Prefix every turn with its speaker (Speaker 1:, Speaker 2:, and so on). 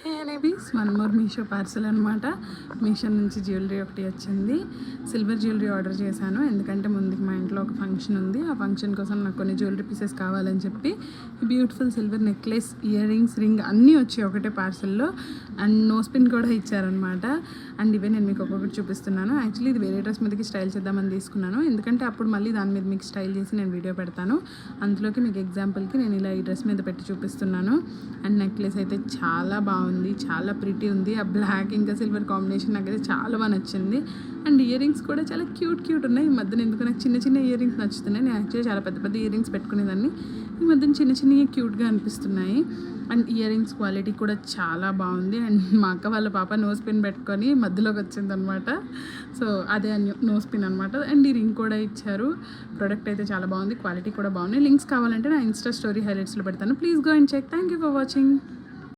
Speaker 1: హే నేబీస్, one more Meesho parcel అనమాట. మీషో నుంచి jewellery ఒకటి వచ్చింది. సిల్వర్ జ్యువెలరీ ఆర్డర్ చేశాను, ఎందుకంటే ముందుకు మా ఇంట్లో ఒక ఫంక్షన్ ఉంది. ఆ ఫంక్షన్ కోసం నాకు కొన్ని జ్యువెలరీ పీసెస్ కావాలని చెప్పి beautiful silver necklace, ear rings, ring అన్నీ వచ్చాయి ఒకటే పార్సల్లో. అండ్ నోస్ పిన్ కూడా ఇచ్చారనమాట. అండ్ ఇవే నేను మీకు ఒక్కొక్కటి చూపిస్తున్నాను. యాక్చువల్లీ ఇది వేరే డ్రెస్ మీదకి స్టైల్ చేద్దామని తీసుకున్నాను, ఎందుకంటే అప్పుడు మళ్ళీ దాని మీద మీకు స్టైల్ చేసి నేను వీడియో పెడతాను. అందులోకి మీకు ఎగ్జాంపుల్కి నేను ఇలా ఈ డ్రెస్ మీద పెట్టి చూపిస్తున్నాను. అండ్ నెక్లెస్ అయితే చాలా బాగుంది, చాలా ప్రిటీ ఉంది. ఆ బ్లాక్ ఇంకా సిల్వర్ కాంబినేషన్ నాకైతే చాలా బాగా నచ్చింది. అండ్ ఇయర్ రింగ్స్ కూడా చాలా క్యూట్ ఉన్నాయి. ఈ మధ్యన ఎందుకు నాకు చిన్న చిన్న ఇయర్ రింగ్స్ నచ్చుతున్నాయి. నేను యాక్చువల్లీ చాలా పెద్ద ఇయర్ రింగ్స్ పెట్టుకునేదాన్ని, ఈ మధ్యన చిన్నవి క్యూట్గా అనిపిస్తున్నాయి. అండ్ ఇయర్ రింగ్స్ క్వాలిటీ కూడా చాలా బాగుంది. అండ్ మా అక్క వాళ్ళ పాప నోస్ పిన్ పెట్టుకొని మధ్యలోకి వచ్చిందనమాట. సో అదే నోస్ పిన్ అనమాట. అండ్ ఈ రింగ్ కూడా ఇచ్చారు. ప్రోడక్ట్ అయితే చాలా బాగుంది, క్వాలిటీ కూడా బాగుంది. లింక్స్ కావాలంటే నా ఇన్స్టా స్టోరీ హైలైట్స్లో పెడతాను. Please go and check. Thank you for watching.